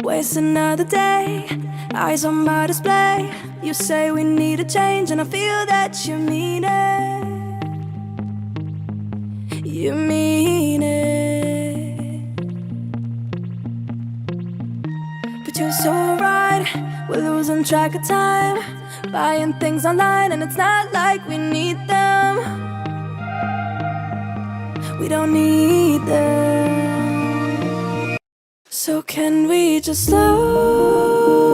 waste another day, eyes on my display. You say we need a change, and I feel that you mean it. You mean it. But you're so right, we're losing track of time, buying things online, and it's not like we need them. We don't need them. So can we just slow